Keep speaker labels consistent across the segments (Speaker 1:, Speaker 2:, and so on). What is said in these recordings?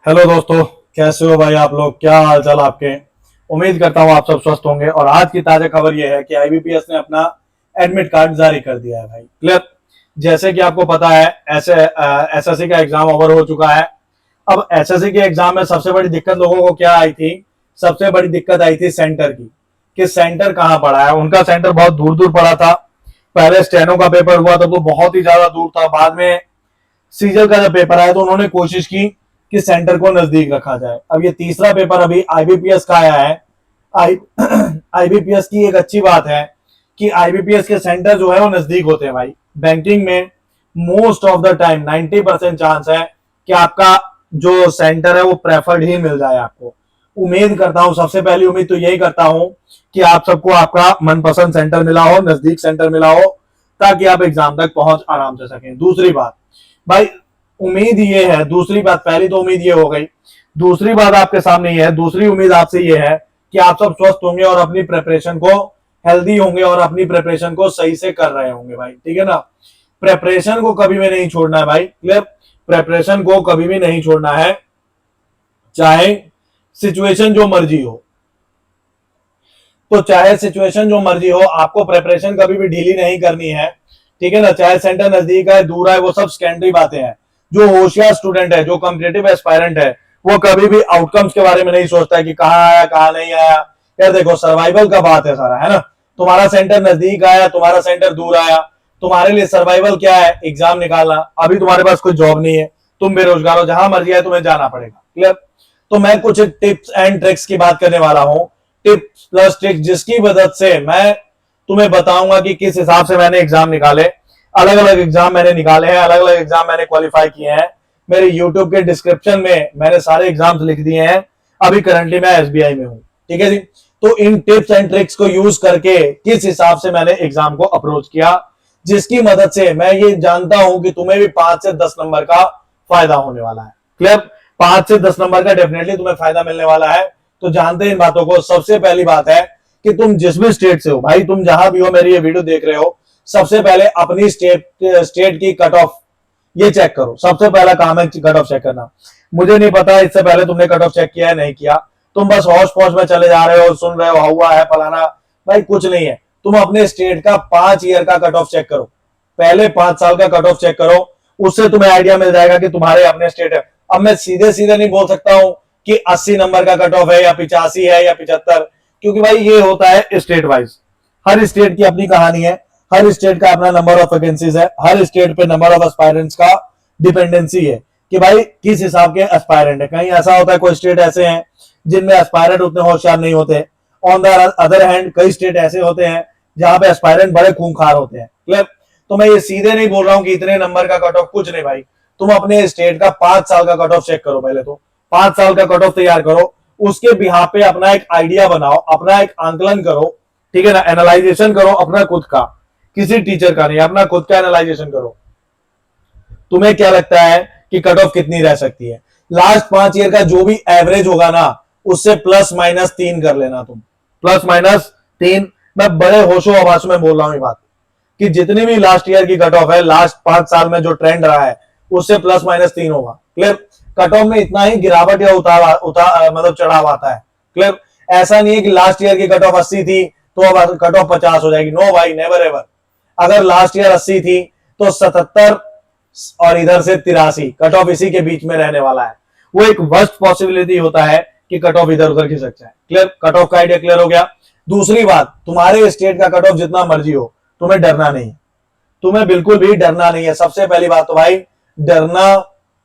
Speaker 1: Hello दोस्तों, कैसे हो भाई आप लोग? क्या हाल चाल आपके? उम्मीद करता हूँ आप सब स्वस्थ होंगे। और आज की ताजा खबर यह है कि आईबीपीएस ने अपना एडमिट कार्ड जारी कर दिया है भाई। क्लियर। जैसे कि आपको पता है, ऐसे एसएससी का एग्जाम ओवर हो चुका है। अब एसएससी के एग्जाम में सबसे बड़ी दिक्कत लोगों को क्या आई थी? सबसे बड़ी दिक्कत आई थी सेंटर की, कि सेंटर कहाँ पड़ा है। उनका सेंटर बहुत दूर दूर पड़ा था। पहले स्टेनो का पेपर हुआ था तो बहुत ही ज्यादा दूर था। बाद में सीजल का जब पेपर आया तो उन्होंने कोशिश की कि सेंटर को नजदीक रखा जाए। अब ये तीसरा पेपर अभी आईबीपीएस का आया है। आई आईबीपीएस की एक अच्छी बात है कि आईबीपीएस के सेंटर जो है वो नजदीक होते हैं भाई। बैंकिंग में most of the time 90% chance है कि आपका जो सेंटर है वो प्रेफर्ड ही मिल जाए आपको। उम्मीद करता हूं, सबसे पहली उम्मीद तो यही करता हूं कि आप सबको आपका मनपसंद सेंटर मिला हो, नजदीक सेंटर मिला हो, ताकि आप एग्जाम तक पहुंच आराम से सकें। दूसरी बात भाई, उम्मीद ये है, दूसरी बात, पहली तो उम्मीद ये हो गई, दूसरी बात आपके सामने ये है, दूसरी उम्मीद आपसे ये है कि आप सब स्वस्थ होंगे और अपनी प्रिपरेशन को हेल्दी होंगे और अपनी प्रिपरेशन को सही से कर रहे होंगे भाई। ठीक है ना? प्रिपरेशन को कभी भी नहीं छोड़ना है भाई। क्लियर। प्रिपरेशन को कभी भी नहीं छोड़ना है, चाहे सिचुएशन जो मर्जी हो। तो चाहे सिचुएशन जो मर्जी हो, आपको प्रिपरेशन कभी भी ढीली नहीं करनी है। ठीक है ना? चाहे सेंटर नजदीक है, दूर है, वो सब सेकेंडरी बातें हैं। जो होशियार स्टूडेंट है, जो कॉम्पिटेटिव एस्पायरेंट है, वो कभी भी आउटकम्स के बारे में नहीं सोचता है कि कहाँ आया कहाँ नहीं आया। यार देखो, सर्वाइवल का बात है सारा, है ना? तुम्हारा सेंटर नजदीक आया, तुम्हारा सेंटर दूर आया, तुम्हारे लिए सर्वाइवल क्या है? एग्जाम निकालना। अभी तुम्हारे पास कोई जॉब नहीं है, तुम बेरोजगार हो, जहां मर्जी है तुम्हें जाना पड़ेगा। क्लियर। तो मैं कुछ टिप्स एंड ट्रिक्स की बात करने वाला हूं, टिप्स प्लस ट्रिक्स, जिसकी मदद से मैं तुम्हें बताऊंगा कि किस हिसाब से मैंने एग्जाम निकाले। अलग अलग एग्जाम मैंने निकाले हैं, अलग अलग एग्जाम मैंने क्वालिफाई किए हैं। मेरे यूट्यूब के डिस्क्रिप्शन में मैंने सारे एग्जाम्स लिख दिए हैं। अभी करंटली मैं एसबीआई में हूं। ठीक है जी? तो इन टिप्स एंड ट्रिक्स को यूज करके किस हिसाब से मैंने एग्जाम को अप्रोच किया, जिसकी मदद से मैं ये जानता हूं कि तुम्हें भी 5 से 10 नंबर का फायदा होने वाला है। क्लियर। 5 से 10 नंबर का डेफिनेटली तुम्हें फायदा मिलने वाला है। तो जानते हैं इन बातों को। सबसे पहली बात है कि तुम जिस भी स्टेट से हो भाई, तुम जहां भी हो मेरी ये वीडियो देख रहे हो, सबसे पहले अपनी स्टेट की कट ऑफ ये चेक करो। सबसे पहला काम है कट ऑफ चेक करना। मुझे नहीं पता इससे पहले तुमने कट ऑफ चेक किया है नहीं किया, तुम बस हौश पौश में चले जा रहे हो, सुन रहे हो हुआ है फलाना। भाई कुछ नहीं है, तुम अपने स्टेट का 5 ईयर का कट ऑफ चेक करो। पहले 5 साल का कट ऑफ चेक करो, उससे तुम्हें आइडिया मिल जाएगा कि तुम्हारे अपने स्टेट है। अब मैं सीधे सीधे नहीं बोल सकता हूं कि 80 नंबर का कट ऑफ है या 85 है या 75, क्योंकि भाई ये होता है स्टेट वाइज। हर स्टेट की अपनी कहानी है, हर स्टेट का अपना नंबर ऑफ वैकेंसीज है, हर स्टेट पे नंबर ऑफ एस्पायरेंट्स का डिपेंडेंसी है कि भाई किस हिसाब के एस्पायरेंट है। कहीं ऐसा होता है, कोई स्टेट ऐसे हैं जिनमें एस्पायरेंट उतने होशियार नहीं होते। ऑन द अदर हैंड कई स्टेट ऐसे होते हैं जहां पे एस्पायरेंट बड़े खूंखार होते हैं। क्लियर। तो मैं ये सीधे नहीं बोल रहा हूं कि इतने नंबर का कट ऑफ, कुछ नहीं भाई। तुम अपने स्टेट का 5 साल का कट ऑफ चेक करो। पहले तो 5 साल का कट ऑफ तैयार करो, उसके बिहाफ पे अपना एक आइडिया बनाओ, अपना एक आंकलन करो। ठीक है ना? एनालाइजेशन करो अपना खुद का, किसी टीचर का नहीं, अपना खुद का एनालाइजेशन करो। तुम्हें क्या लगता है कि कट ऑफ कितनी रह सकती है? लास्ट 5 ईयर का जो भी एवरेज होगा ना, उससे +- 3 कर लेना तुम। +- 3। मैं बड़े होशो हवास में बोल रहा हूं ये बात, कि जितनी भी लास्ट ईयर की कट ऑफ है, लास्ट 5 साल में जो ट्रेंड रहा है, उससे +- 3 होगा। क्लियर। कट ऑफ में इतना ही गिरावट या उतार मतलब चढ़ाव आता है। क्लियर। ऐसा नहीं है कि लास्ट ईयर की कट ऑफ 80 थी तो अब कट ऑफ 50 हो जाएगी। नो भाई, नेवर एवर। अगर लास्ट ईयर 80 थी तो 77 और इधर से 83, कट ऑफ इसी के बीच में रहने वाला है। वो एक वर्स्ट पॉसिबिलिटी होता है कि कट ऑफ इधर उधर खिसक जाए। क्लियर। कट ऑफ का आइडिया क्लियर हो गया। दूसरी बात, तुम्हारे स्टेट का कट ऑफ जितना मर्जी हो, तुम्हें डरना नहीं है। तुम्हें बिल्कुल भी डरना नहीं है। सबसे पहली बात तो भाई, डरना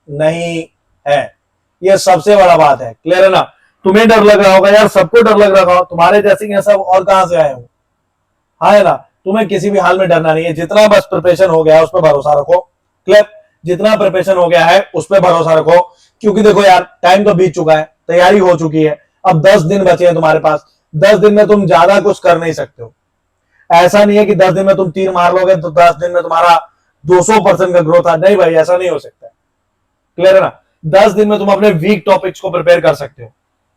Speaker 1: नहीं है। यह सबसे बड़ा बात है। क्लियर है ना? तुम्हें डर लग रहा होगा यार, सबको डर लग रहा होगा, तुम्हारे जैसे सब और कहां से आए हो? हाँ है ना? तुम्हें किसी भी हाल में डरना नहीं है। जितना बस प्रिपरेशन हो गया है उस पर भरोसा रखो। क्लियर। जितना प्रिपरेशन हो गया है उस पर भरोसा रखो, क्योंकि देखो यार, टाइम तो बीत चुका है, तैयारी हो चुकी है। अब 10 दिन बचे हैं तुम्हारे पास। 10 दिन में तुम ज्यादा कुछ कर नहीं सकते हो। ऐसा नहीं है कि 10 दिन में तुम 3 मार लोगे तो 10 दिन में तुम्हारा 200% का ग्रोथ आ। नहीं भाई, ऐसा नहीं हो सकता। क्लियर है ना? 10 दिन में तुम अपने वीक टॉपिक्स को प्रिपेयर कर सकते हो।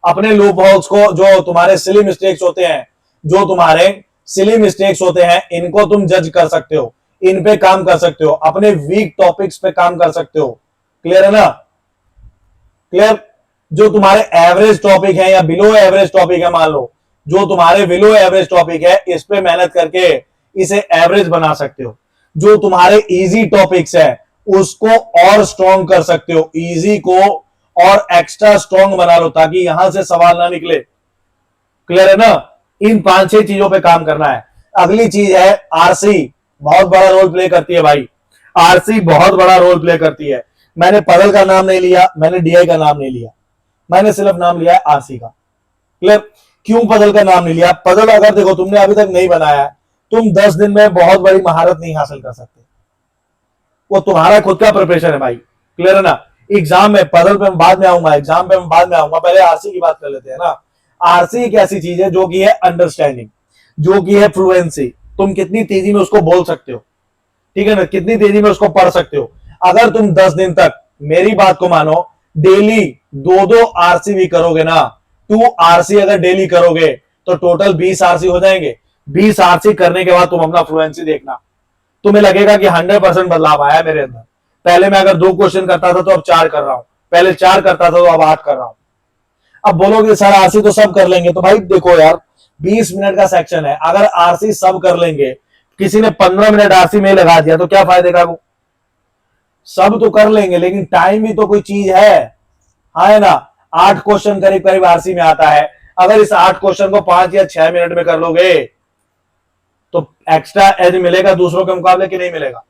Speaker 1: अपने लूप होल्स को, जो तुम्हारे सिली मिस्टेक्स होते हैं, जो तुम्हारे सिली मिस्टेक्स होते हैं, इनको तुम जज कर सकते हो, इन पे काम कर सकते हो, अपने वीक टॉपिक्स पे काम कर सकते हो। क्लियर है ना? क्लियर। जो तुम्हारे एवरेज टॉपिक है या बिलो एवरेज टॉपिक है, मान लो जो तुम्हारे बिलो एवरेज टॉपिक है, इस पे मेहनत करके इसे एवरेज बना सकते हो। जो तुम्हारे इजी टॉपिक्स है उसको और स्ट्रॉन्ग कर सकते हो, इजी को और एक्स्ट्रा स्ट्रॉन्ग बना लो ताकि यहां से सवाल ना निकले। क्लियर है ना? इन 5-6 चीजों पे काम करना है। अगली चीज है आरसी, बहुत बड़ा रोल प्ले करती है भाई। आरसी बहुत बड़ा रोल प्ले करती है। मैंने पजल का नाम नहीं लिया, मैंने डीआई का नाम नहीं लिया, मैंने सिर्फ नाम लिया है आरसी का। क्लियर? क्यों पजल का नाम नहीं लिया? पजल अगर देखो तुमने अभी तक नहीं बनाया है, तुम 10 दिन में बहुत बड़ी महारत नहीं हासिल कर सकते। वो तुम्हारा खुद का प्रिपरेशन है भाई। क्लियर है ना? एग्जाम में पजल पे मैं बाद में आऊंगा, एग्जाम पे मैं बाद में आऊंगा, पहले आरसी की बात कर लेते हैं ना। आरसी एक ऐसी चीज है जो कि है अंडरस्टैंडिंग, जो कि है फ्लुएंसी। तुम कितनी तेजी में उसको बोल सकते हो, ठीक है ना, कितनी तेजी में उसको पढ़ सकते हो। अगर तुम 10 दिन तक मेरी बात को मानो, डेली 2-2 आरसी भी करोगे ना, 2 आरसी अगर डेली करोगे तो टोटल 20 आरसी हो जाएंगे। 20 आरसी करने के बाद तुम अपना फ्लुएंसी देखना, तुम्हें लगेगा कि 100% बदलाव आया मेरे अंदर। पहले मैं अगर 2 क्वेश्चन करता था तो अब 4 कर रहा हूं, पहले 4 करता था तो अब 8 कर रहा हूं। अब बोलोगे सर आरसी तो सब कर लेंगे, तो भाई देखो यार 20 मिनट का सेक्शन है, अगर आरसी सब कर लेंगे, किसी ने 15 मिनट आरसी में लगा दिया तो क्या फायदे का? वो सब तो कर लेंगे लेकिन टाइम भी तो कोई चीज है ना। 8 क्वेश्चन करीब करीब आरसी में आता है, अगर इस 8 क्वेश्चन को 5 या 6 मिनट में कर लोगे तो एक्स्ट्रा एज मिलेगा दूसरों के मुकाबले कि नहीं मिलेगा?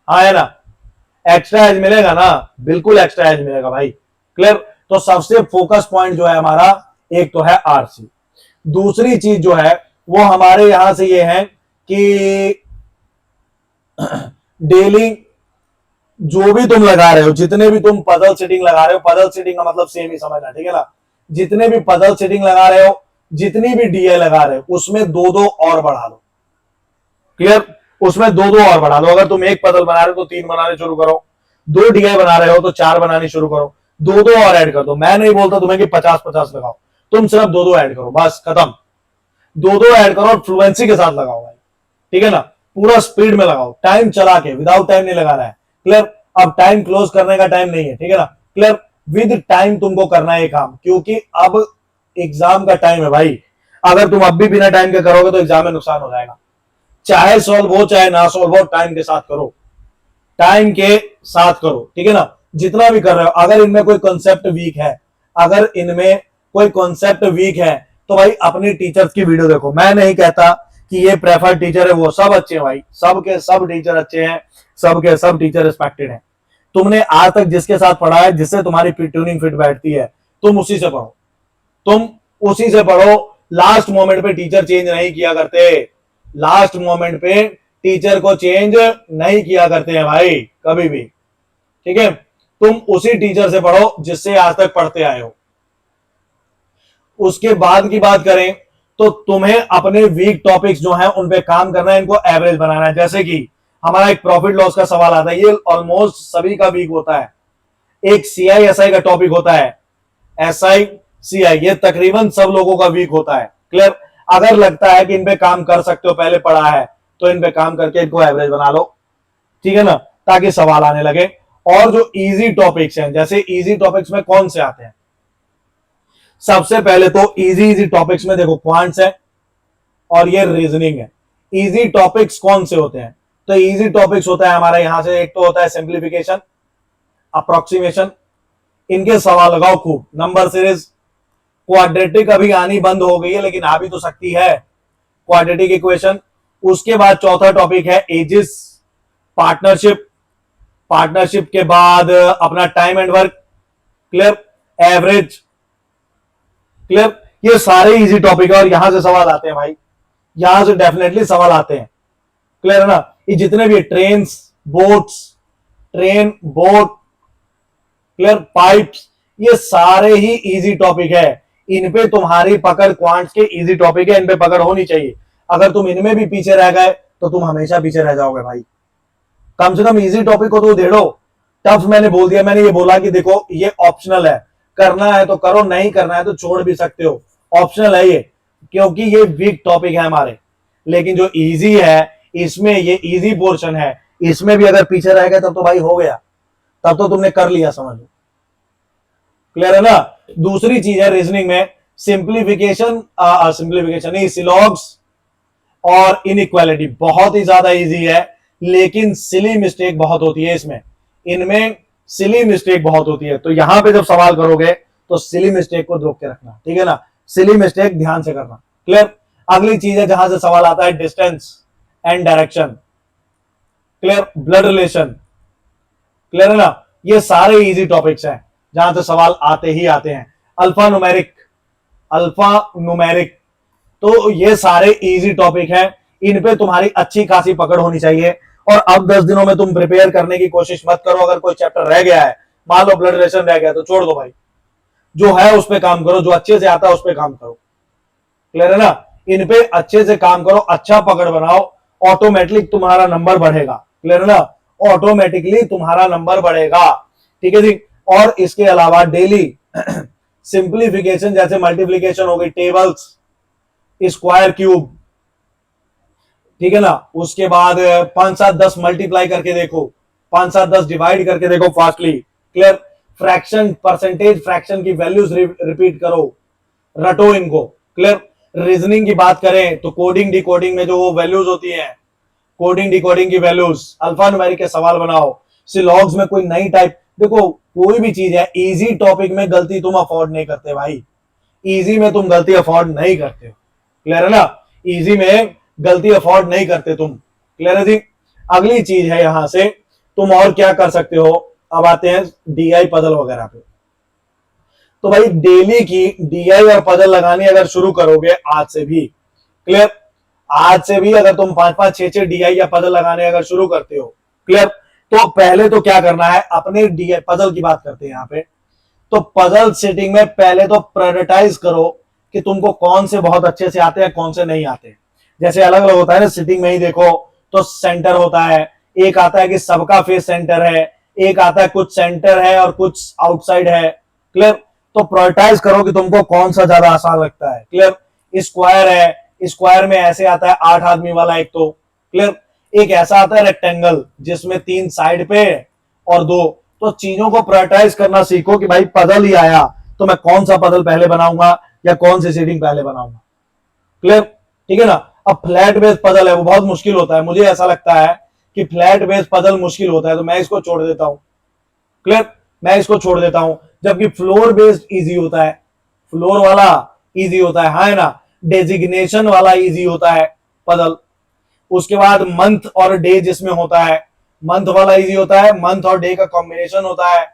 Speaker 1: हाँ है ना, एक्स्ट्रा एज मिलेगा ना, बिल्कुल एक्स्ट्रा एज मिलेगा भाई। क्लियर? तो सबसे फोकस पॉइंट जो है हमारा, एक तो है आरसी। दूसरी चीज जो है वो हमारे यहां से ये है कि डेली जो भी तुम लगा रहे हो, जितने भी तुम पजल सीटिंग लगा रहे हो, पजल सीटिंग का मतलब सेम ही समझना, ठीक है ना। जितने भी पजल सीटिंग लगा रहे हो, जितनी भी डीआई लगा रहे हो, उसमें 2-2 और बढ़ा लो। क्लियर? उसमें 2-2 और बढ़ा लो। अगर तुम एक पजल बना रहे हो तो 3 बनाने शुरू करो, 2 डीआई बना रहे हो तो 4 बनानी शुरू करो, 2-2 और ऐड कर दो। मैं नहीं बोलता तुम्हें कि 50-50 लगाओ, तुम सिर्फ 2-2 ऐड करो, बस खत्म। 2-2 ऐड करो और फ्लुएंसी के साथ लगाओ भाई, ठीक है ना। पूरा स्पीड में लगाओ, टाइम चला के, विदाउट टाइम नहीं लगाना है। क्लियर? अब टाइम क्लोज करने का टाइम नहीं है, ठीक है ना। क्लियर? विद टाइम तुमको करना है काम, क्योंकि अब एग्जाम का टाइम है भाई। अगर तुम अब भी बिना टाइम के करोगे तो एग्जाम में नुकसान हो जाएगा। चाहे सॉल्व हो चाहे ना सॉल्व हो, टाइम के साथ करो, टाइम के साथ करो, ठीक है ना। जितना भी कर रहे हो, अगर इनमें कोई कॉन्सेप्ट वीक है, अगर इनमें कोई कॉन्सेप्ट वीक है तो भाई अपनी टीचर्स की वीडियो देखो। मैं नहीं कहता कि ये प्रेफर टीचर है वो सब अच्छे हैं भाई, सब के सब टीचर अच्छे हैं, सब के सब टीचर रिस्पेक्टेड हैं। तुमने आज तक जिसके साथ पढ़ा है, जिससे तुम्हारी ट्यूनिंग फिट बैठती है, तुम उसी से पढ़ो, तुम उसी से पढ़ो। लास्ट मोमेंट पे टीचर चेंज नहीं किया करते, लास्ट मोमेंट पे टीचर को चेंज नहीं किया करते हैं भाई कभी भी, ठीक है। तुम उसी टीचर से पढ़ो जिससे आज तक पढ़ते आए हो। उसके बाद की बात करें तो तुम्हें अपने वीक टॉपिक्स जो हैं उन पे काम करना है, इनको एवरेज बनाना है। जैसे कि हमारा एक प्रॉफिट लॉस का सवाल आता है, ये ऑलमोस्ट सभी का वीक होता है। एक सीआई एसआई का टॉपिक होता है, एसआई सीआई, ये तकरीबन सब लोगों का वीक होता है। क्लियर? अगर लगता है कि इन पे काम कर सकते हो, पहले पढ़ा है, तो इन पे काम करके इनको एवरेज बना लो, ठीक है ना, ताकि सवाल आने लगे। और जो इजी टॉपिक्स हैं, जैसे इजी टॉपिक्स में कौन से आते हैं, सबसे पहले तो इजी टॉपिक्स में देखो क्वांट्स है और ये रीजनिंग है। इजी टॉपिक्स कौन से होते हैं? तो इजी टॉपिक्स होता है हमारा यहां से, एक तो होता है सिंप्लीफिकेशन, अप्रोक्सीमेशन, इनके सवाल लगाओ खूब। नंबर सीरीज, क्वाड्रेटिक अभी आनी बंद हो गई है लेकिन आ भी तो सकती है, क्वाड्रेटिक इक्वेशन। उसके बाद चौथा टॉपिक है एजिस, पार्टनरशिप, पार्टनरशिप के बाद अपना time and work, clear, average, clear. ये सारे इजी टॉपिक है और यहां से सवाल आते हैं भाई, यहां से डेफिनेटली सवाल आते हैं। क्लियर है ना? ये जितने भी train, boats, train, boat, clear, pipes, ये सारे ही इजी टॉपिक है। इन पे तुम्हारी पकड़, क्वांट्स के इजी टॉपिक है, इन पे पकड़ होनी चाहिए। अगर तुम इनमें भी पीछे रह गए तो तुम हमेशा पीछे रह जाओगे भाई। कम से कम इजी टॉपिक को तो देड़ो। टफ मैंने बोल दिया, मैंने ये बोला कि देखो ये ऑप्शनल है, करना है तो करो, नहीं करना है तो छोड़ भी सकते हो, ऑप्शनल है ये, क्योंकि ये वीक टॉपिक है हमारे। लेकिन जो इजी है, इसमें ये इजी पोर्शन है, इसमें भी अगर पीछे रह गए तब तो भाई हो गया, तब तो तुमने कर लिया, समझ लो। क्लियर है ना? दूसरी चीज है रीजनिंग में सिंप्लीफिकेशन नहीं, सिलॉग्स और इनइक्वालिटी बहुत ही ज्यादा इजी है, लेकिन सिली मिस्टेक बहुत होती है इसमें, इनमें सिली मिस्टेक बहुत होती है। तो यहां पे जब सवाल करोगे तो सिली मिस्टेक को रोक के रखना, ठीक है ना, सिली मिस्टेक ध्यान से करना। क्लियर। अगली चीज है जहां से सवाल आता है distance and direction. Clear. Blood relation. Clear है ना। ये सारे इजी टॉपिक्स हैं जहां से सवाल आते ही आते हैं। अल्फा न्यूमेरिक, अल्फा न्यूमेरिक, तो ये सारे इजी टॉपिक हैं, इन पे तुम्हारी अच्छी खासी पकड़ होनी चाहिए। और अब 10 दिनों में तुम प्रिपेयर करने की कोशिश मत करो। अगर कोई चैप्टर रह गया है, मान लो ब्लड रिलेशन रह गया, तो छोड़ दो भाई, जो है उस पर काम करो, जो अच्छे से आता है उस पर काम करो। क्लियर है ना। इन पे अच्छे से काम करो, अच्छा पकड़ बनाओ, ऑटोमेटिकली तुम्हारा नंबर बढ़ेगा। क्लियर है ना। ऑटोमेटिकली तुम्हारा नंबर बढ़ेगा, ठीक है जी। और इसके अलावा डेली सिंप्लीफिकेशन, जैसे मल्टीप्लीकेशन हो गई, टेबल्स, स्क्वायर, क्यूब, ठीक है ना। उसके बाद 5 7 10 मल्टीप्लाई करके देखो, 5 7 10 डिवाइड करके देखो fastly. Clear. Fraction, percentage fraction की वैल्यूज रिपीट करो, रटो इनको। क्लियर। रीजनिंग की बात करें तो कोडिंग डिकोडिंग में जो वो वैल्यूज होती हैं, कोडिंग डिकोडिंग की वैल्यूज, अल्फा न्यूमेरिक के सवाल बनाओ। सिलॉग्स में कोई नई टाइप, देखो कोई भी चीज है, इजी टॉपिक में गलती तुम अफोर्ड नहीं करते भाई, इजी में तुम गलती अफोर्ड नहीं करते हो। क्लियर है ना। इजी में गलती अफोर्ड नहीं करते तुम। क्लियर है जी। अगली चीज है यहां से तुम और क्या कर सकते हो। अब आते हैं डीआई पजल वगैरह पे। तो भाई डेली की डीआई और पजल लगानी अगर शुरू करोगे आज से भी, क्लियर, आज से भी अगर तुम 5 5 6 6 डीआई या पजल लगाने अगर शुरू करते हो, क्लियर, तो पहले तो क्या करना है, अपने डीआई पजल की बात करते हैं यहां पे। तो पजल सेटिंग में पहले तो प्रायोरिटाइज करो कि तुमको कौन से बहुत अच्छे से आते हैं, कौन से नहीं आते। जैसे अलग अलग होता है ना, सिटिंग में ही देखो तो सेंटर होता है, एक आता है कि सबका फेस सेंटर है, एक आता है कुछ सेंटर है और कुछ आउटसाइड है। क्लियर। तो प्रायोरिटाइज करो कि तुमको कौन सा ज्यादा आसान लगता है। क्लियर। स्क्वायर है, स्क्वायर में ऐसे आता है 8 आदमी वाला एक तो। क्लियर। एक ऐसा आता है रेक्टेंगल जिसमें 3 साइड पे और 2। तो चीजों को प्रायोरिटाइज करना सीखो कि भाई पजल ही आया तो मैं कौन सा पजल पहले बनाऊंगा या कौन सी सीटिंग पहले बनाऊंगा। क्लियर। ठीक है ना। अब फ्लैट बेस पजल है, वो बहुत मुश्किल होता है, मुझे ऐसा लगता है कि फ्लैट बेस पजल मुश्किल होता है, तो मैं इसको छोड़ देता हूं। क्लियर। मैं इसको छोड़ देता हूं, जबकि फ्लोर बेस्ड इजी होता है, फ्लोर वाला इजी होता है, हाँ है ना। डेजिग्नेशन वाला इजी होता है पजल। उसके बाद मंथ और डे जिसमें होता है, मंथ वाला इजी होता है, मंथ और डे का कॉम्बिनेशन होता है,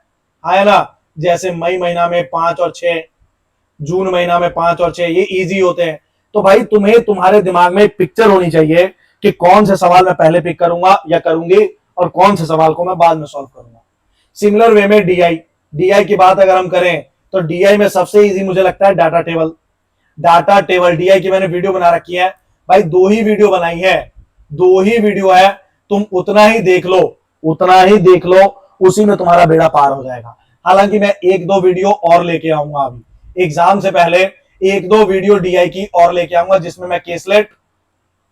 Speaker 1: हाँ है ना। जैसे मई महीना में 5 और 6, जून महीना में 5 और 6, ये इजी होते हैं। तो भाई तुम्हें तुम्हारे दिमाग में एक पिक्चर होनी चाहिए कि कौन से सवाल मैं पहले पिक करूंगा या करूंगी और कौन से सवाल को मैं बाद में सॉल्व करूंगा। सिमिलर वे में डीआई, डीआई की बात अगर हम करें तो डीआई में सबसे इजी मुझे लगता है data table. Data table DI की मैंने वीडियो बना रखी है भाई, 2 ही वीडियो बनाई है, 2 ही वीडियो है, तुम उतना ही देख लो, उतना ही देख लो, उसी में तुम्हारा बेड़ा पार हो जाएगा। हालांकि मैं 1 2 वीडियो और लेके आऊंगा, अभी एग्जाम से पहले 1 2 वीडियो डीआई की और लेके आऊंगा, जिसमें मैं केसलेट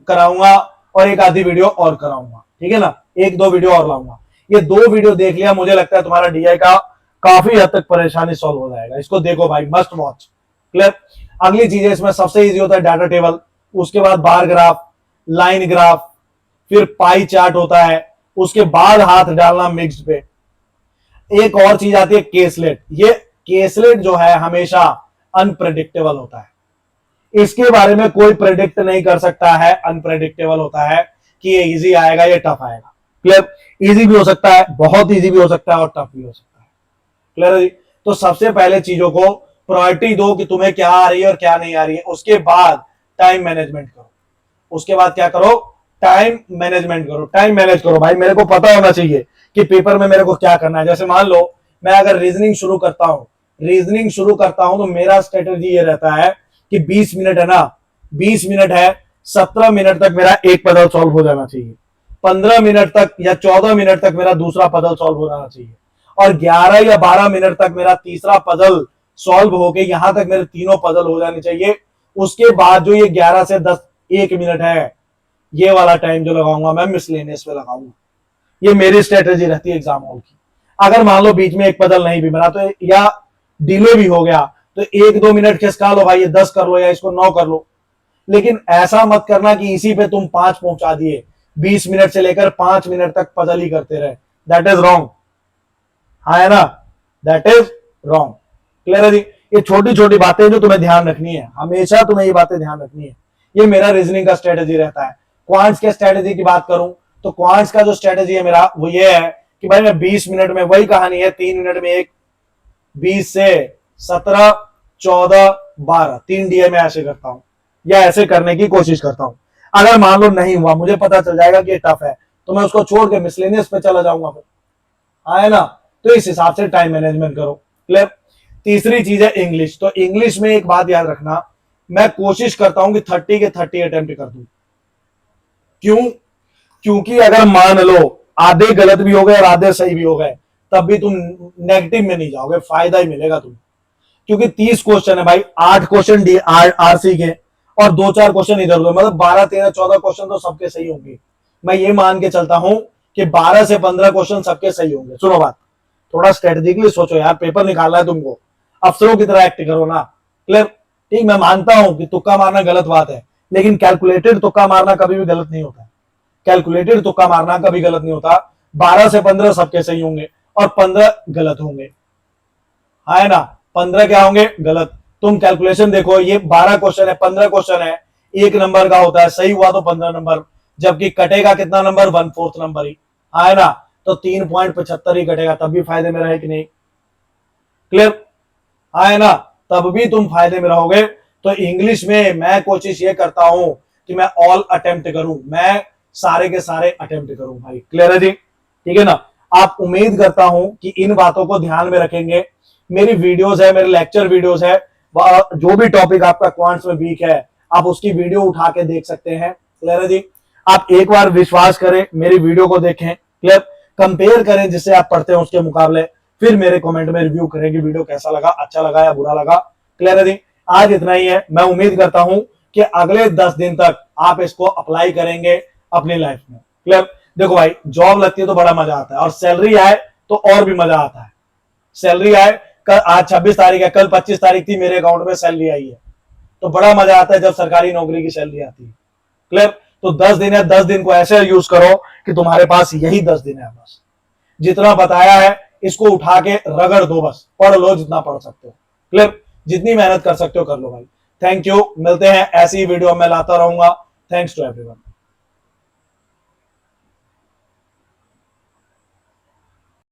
Speaker 1: कराऊंगा और एक आधी वीडियो और कराऊंगा, ठीक है ना। 1 2 वीडियो और लाऊंगा। ये 2 वीडियो देख लिया, मुझे लगता है तुम्हारा डीआई का काफी हद तक परेशानी सॉल्व हो जाएगा। इसको देखो भाई, मस्ट वॉच। क्लियर। अगली चीज है इसमें सबसे इजी होता है डाटा टेबल, उसके बाद बार ग्राफ, लाइन ग्राफ, फिर पाई चार्ट होता है, उसके बाद हाथ डालना मिक्स्ड पे। एक और चीज आती है केसलेट। ये केसलेट जो है हमेशा अनप्रेडिक्टेबल होता है, इसके बारे में कोई प्रेडिक्ट नहीं कर सकता है, अनप्रेडिक्टेबल होता है कि ये इजी आएगा ये टफ आएगा। क्लियर। इजी भी हो सकता है, बहुत इजी भी हो सकता है और टफ भी हो सकता है। क्लियर है जी। तो सबसे पहले चीजों को प्रायोरिटी दो कि तुम्हें क्या आ रही है और क्या नहीं आ रही है, उसके बाद टाइम मैनेजमेंट करो। उसके बाद क्या करो, टाइम मैनेजमेंट करो, टाइम मैनेज करो। भाई मेरे को पता होना चाहिए कि पेपर में मेरे को क्या करना है। जैसे मान लो मैं अगर रीजनिंग शुरू करता हूं, रीजनिंग शुरू करता हूं तो मेरा स्ट्रेटेजी ये रहता है कि 20 मिनट है ना, 20 मिनट है, 17 मिनट तक मेरा एक पजल सॉल्व हो जाना चाहिए, 15 मिनट तक या 14 मिनट तक मेरा दूसरा पजल सॉल्व हो जाना चाहिए, और 11 या 12 मिनट तक मेरा तीसरा पजल सॉल्व होके यहां तक मेरे तीनों पजल हो जाने चाहिए। उसके बाद जो ये 11 से 10 1 मिनट है, ये वाला टाइम जो लगाऊंगा मैं मिसलेनियस पे लगाऊंगा। ये मेरी स्ट्रेटेजी रहती है एग्जाम हॉल की। अगर मान लो बीच में एक पजल नहीं भी बना तो या डिले भी हो गया तो 1-2 मिनट खिसका लो भाई, ये 10 कर लो या इसको 9 कर लो। लेकिन ऐसा मत करना कि इसी पे तुम 5 पहुंचा दिए, 20 मिनट से लेकर 5 मिनट तक पजल ही करते रहे। That is wrong. हाँ है ना, दैट इज रॉन्ग। क्लियर है जी। ये छोटी छोटी बातें जो तुम्हें ध्यान रखनी है, हमेशा तुम्हें ये बातें ध्यान रखनी है। ये मेरा रीजनिंग का स्ट्रेटेजी रहता है। क्वांट्स के स्ट्रेटेजी की बात करूं तो क्वांट्स का जो स्ट्रेटेजी है मेरा वो ये है कि भाई मैं 20 मिनट में, वही कहानी है, 3 मिनट में एक, 20 से 17, 14, 12, 3 डीए में ऐसे करता हूं या ऐसे करने की कोशिश करता हूं। अगर मान लो नहीं हुआ, मुझे पता चल जाएगा कि ये टफ है, तो मैं उसको छोड़ के मिसलेनियस पे चला जाऊंगा फिर। है ना, तो इस हिसाब से टाइम मैनेजमेंट करो। क्लियर। तीसरी चीज है इंग्लिश। तो इंग्लिश में एक बात याद रखना, मैं कोशिश करता हूं कि 30 के 30 अटेम्प्ट कर दूं। क्यों? क्योंकि अगर मान लो आधे गलत भी हो गए और आधे सही भी हो गए, तब भी तुम नेगेटिव में नहीं जाओगे, फायदा ही मिलेगा तुम्हें। क्योंकि 30 क्वेश्चन है भाई, 8 क्वेश्चन डी आरसी के और 2-4 क्वेश्चन इधर उधर, मतलब 12, 13, 14 क्वेश्चन तो सबके सही होंगे। मैं ये मान के चलता हूं कि 12 से 15 क्वेश्चन सबके सही होंगे। सुनो बात, थोड़ा स्ट्रेटेजिकली सोचो यार, पेपर निकालना है तुमको, अफसरों की तरह एक्ट करो ना। क्लियर। ठीक, मैं मानता हूं कि तुक्का मारना गलत बात है, लेकिन कैलकुलेटेड तुक्का मारना कभी भी गलत नहीं होता। कैलकुलेटेड तुक्का मारना कभी गलत नहीं होता। 12 से 15 सबके सही होंगे और 15 गलत होंगे। है ना, 15 क्या होंगे? गलत। तुम कैलकुलेशन देखो, ये 12 क्वेश्चन है, 15 क्वेश्चन है, 1 नंबर का होता है, सही हुआ तो 15 नंबर, जबकि कटेगा कितना नंबर? 1/4 नंबर ही। है ना, तो 3.75 ही कटेगा, तब भी फायदे में रहे कि नहीं? क्लियर। है ना, तब भी तुम फायदे में रहोगे। तो इंग्लिश में मैं कोशिश ये करता हूं कि मैं ऑल अटेम्प्ट करूं, मैं सारे के सारे अटेम्प्ट करूं भाई। क्लियर है जी। ठीक है ना। आप उम्मीद करता हूं कि इन बातों को ध्यान में रखेंगे। मेरी वीडियोस है, मेरे लेक्चर वीडियोस है, जो भी टॉपिक आपका क्वांट्स में वीक है, आप उसकी वीडियो उठा के देख सकते हैं। क्लियर है जी। आप एक बार विश्वास करें, मेरी वीडियो को देखें, क्लियर, कंपेयर करें जिससे आप पढ़ते हैं उसके मुकाबले, फिर मेरे कमेंट में रिव्यू करें कि वीडियो कैसा लगा, अच्छा लगा या बुरा लगा। क्लियर है जी। आज इतना ही है। मैं उम्मीद करता हूं कि अगले 10 दिन तक आप इसको अप्लाई करेंगे अपनी लाइफ में। क्लियर। देखो भाई, जॉब लगती है तो बड़ा मजा आता है, और सैलरी आए तो और भी मजा आता है। सैलरी आए, कल आज 26 तारीख है, कल 25 तारीख थी, मेरे अकाउंट में सैलरी आई है, तो बड़ा मजा आता है जब सरकारी नौकरी की सैलरी आती है। क्लियर। तो 10 दिन है, 10 दिन को ऐसे यूज करो कि तुम्हारे पास यही 10 दिन है। बस जितना बताया है इसको उठा के रगड़ दो, बस पढ़ लो जितना पढ़ सकते हो। क्लियर। जितनी मेहनत कर सकते हो कर लो भाई। Thank you. मिलते हैं, ऐसी वीडियो मैं लाता रहूंगा। Thanks to everyone.